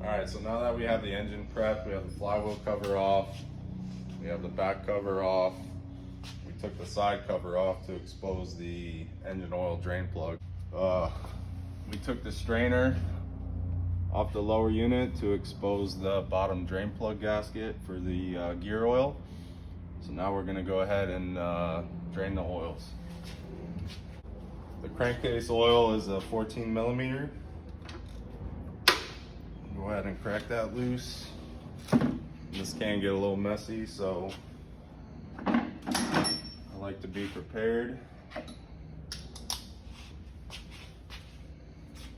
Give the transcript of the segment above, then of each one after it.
Alright, so now that we have the engine prepped, we have the flywheel cover off, we have the back cover off, we took the side cover off to expose the engine oil drain plug. We took the strainer off the lower unit to expose the bottom drain plug gasket for the gear oil. So now we're going to go ahead and drain the oils. The crankcase oil is a 14 millimeter. Go ahead and crack that loose. This can get a little messy, so I like to be prepared.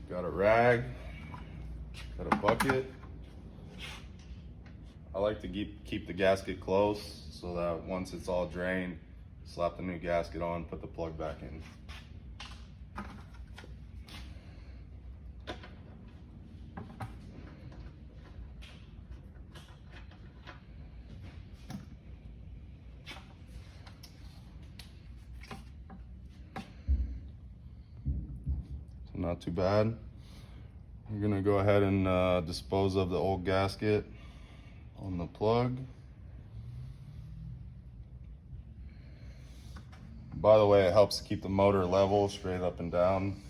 Got a rag, got a bucket. I like to keep the gasket close so that once it's all drained, slap the new gasket on, put the plug back in. Not too bad. We're gonna go ahead and dispose of the old gasket on the plug. By the way, it helps keep the motor level, straight up and down.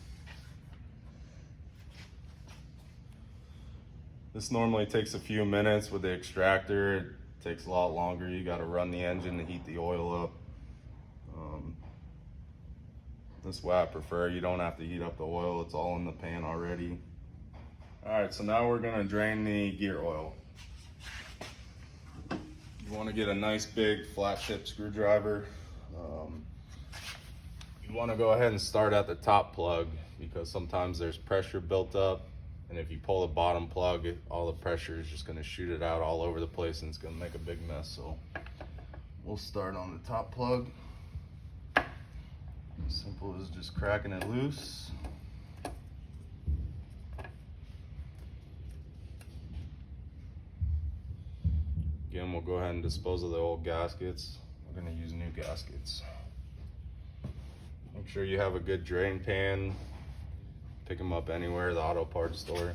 This normally takes a few minutes. With the extractor, it takes a lot longer. You gotta run the engine to heat the oil up. This way I prefer. You don't have to heat up the oil, it's all in the pan already. Alright, so now we're gonna drain the gear oil. You wanna get a nice big flat tip screwdriver. You wanna go ahead and start at the top plug because sometimes there's pressure built up, and if you pull the bottom plug, all the pressure is just gonna shoot it out all over the place and it's gonna make a big mess. So we'll start on the top plug. Simple as just cracking it loose. Again, we'll go ahead and dispose of the old gaskets. We're going to use new gaskets. Make sure you have a good drain pan. Pick them up anywhere, the auto parts store.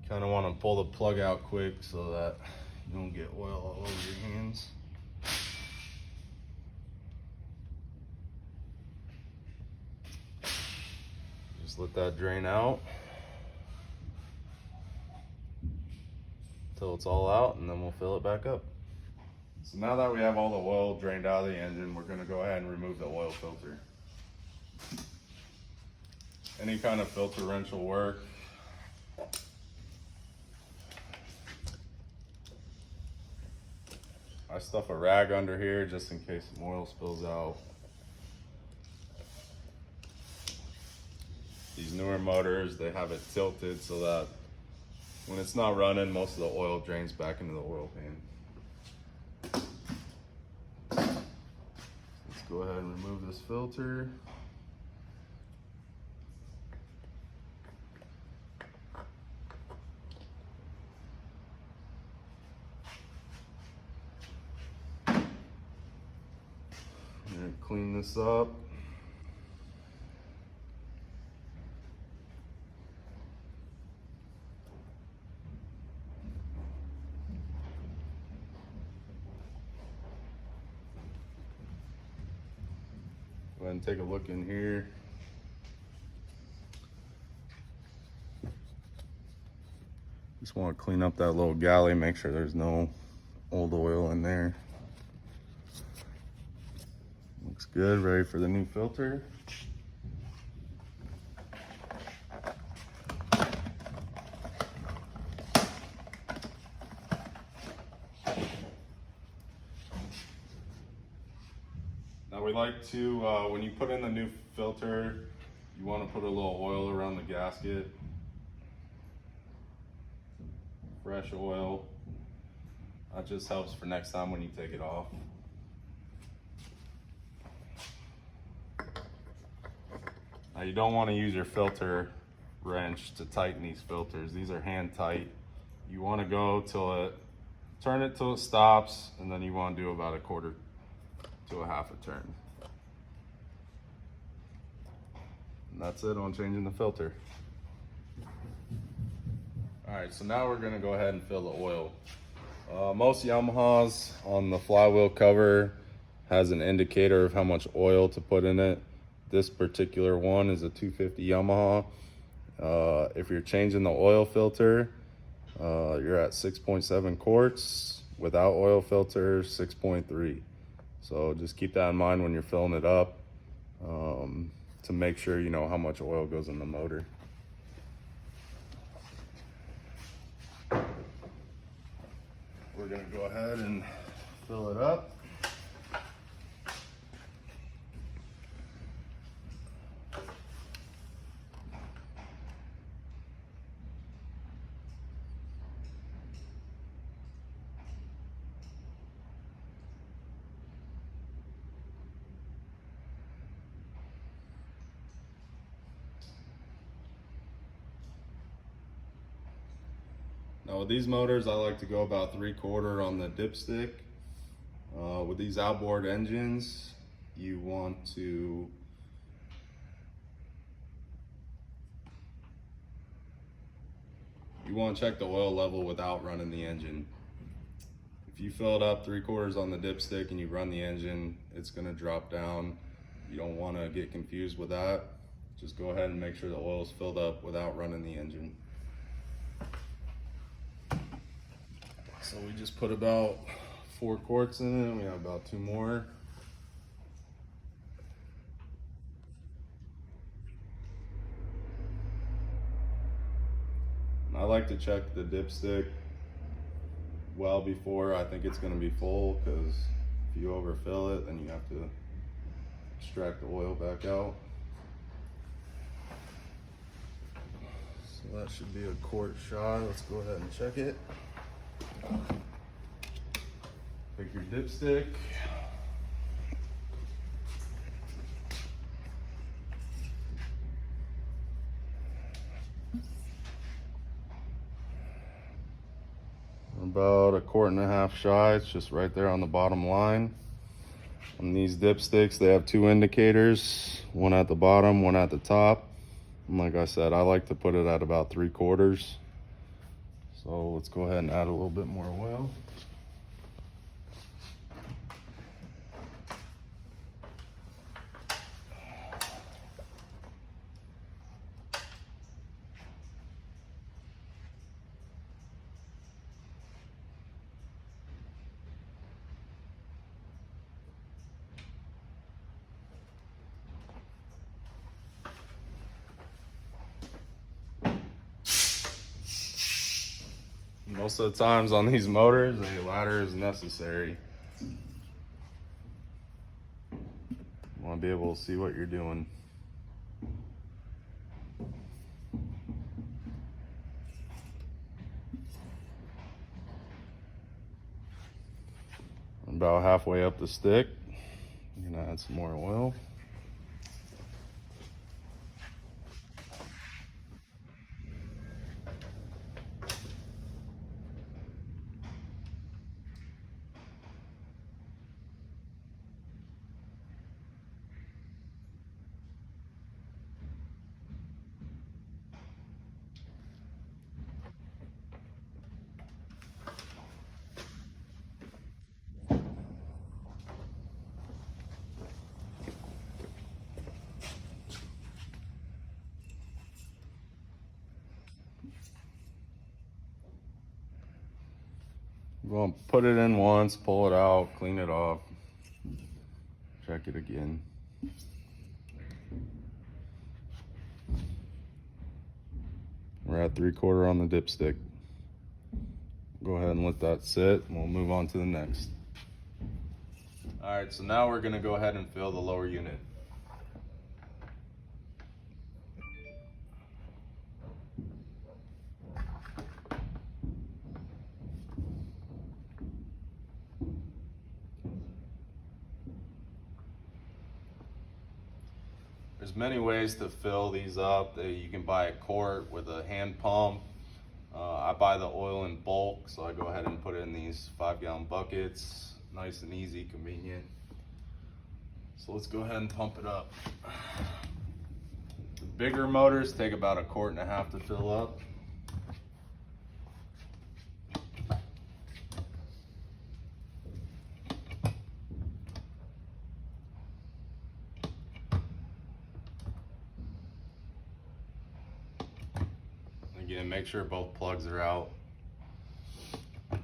Kind of want to pull the plug out quick so that you don't get oil all over your hands. Just let that drain out until it's all out, and then we'll fill it back up. So now that we have all the oil drained out of the engine, we're going to go ahead and remove the oil filter. Any kind of filter wrench will work. I stuff a rag under here just in case some oil spills out. These newer motors, they have it tilted so that when it's not running, most of the oil drains back into the oil pan. Let's go ahead and remove this filter. Clean this up. Go ahead and take a look in here. Just want to clean up that little galley, make sure there's no old oil in there. Looks good, ready for the new filter. Now we like to, when you put in the new filter, you want to put a little oil around the gasket. Fresh oil. That just helps for next time when you take it off. Now you don't want to use your filter wrench to tighten these filters. These are hand tight. You want to go till turn it till it stops, and then you want to do about a to a half a turn. And that's it on changing the filter. All right, so now we're gonna go ahead and fill the oil. Most Yamahas on the flywheel cover has an indicator of how much oil to put in it. This particular one is a 250 Yamaha. If you're changing the oil filter, you're at 6.7 quarts. Without oil filter, 6.3. So just keep that in mind when you're filling it up, to make sure you know how much oil goes in the motor. We're gonna go ahead and fill it up. Now with these motors, I like to go about 3/4 on the dipstick. With these outboard engines, you want to check the oil level without running the engine. If you fill it up 3/4 on the dipstick and you run the engine, it's gonna drop down. You don't wanna get confused with that. Just go ahead and make sure the oil is filled up without running the engine. So we just put about 4 quarts in it, and we have about 2 more. And I like to check the dipstick well before I think it's gonna be full, because if you overfill it, then you have to extract the oil back out. So that should be a quart shot. Let's go ahead and check it. Pick your dipstick. About a quart and a half shy. It's just right there on the bottom line. On these dipsticks, they have 2 indicators, one at the bottom, one at the top. And like I said, I like to put it at about 3/4. So let's go ahead and add a little bit more oil. Most of the times on these motors, a ladder is necessary. You want to be able to see what you're doing. About halfway up the stick, I'm gonna add some more oil. We're going to put it in once, pull it out, clean it off, check it again. We're at 3/4 on the dipstick. Go ahead and let that sit, and we'll move on to the next. All right, so now we're going to go ahead and fill the lower unit. There's many ways to fill these up. You can buy a quart with a hand pump. I buy the oil in bulk, so I go ahead and put it in these 5-gallon buckets. Nice and easy, convenient. So let's go ahead and pump it up. The bigger motors take about 1.5 quarts to fill up. Again, make sure both plugs are out. The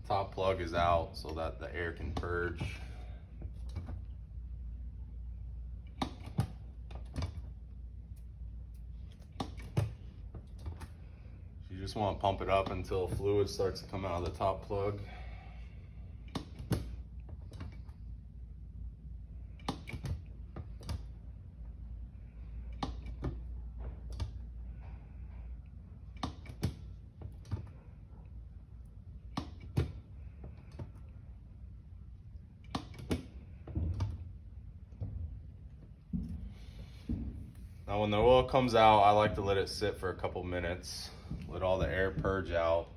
top plug is out so that the air can purge. You just want to pump it up until fluid starts to come out of the top plug. Now when the oil comes out, I like to let it sit for a couple minutes, let all the air purge out.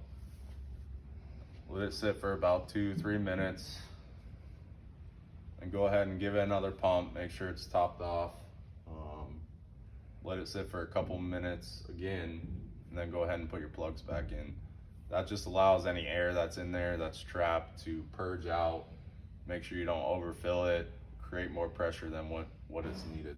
Let it sit for about 2-3 minutes, and go ahead and give it another pump, make sure it's topped off. Let it sit for a couple minutes again, and then go ahead and put your plugs back in. That just allows any air that's in there that's trapped to purge out. Make sure you don't overfill it, create more pressure than what is needed.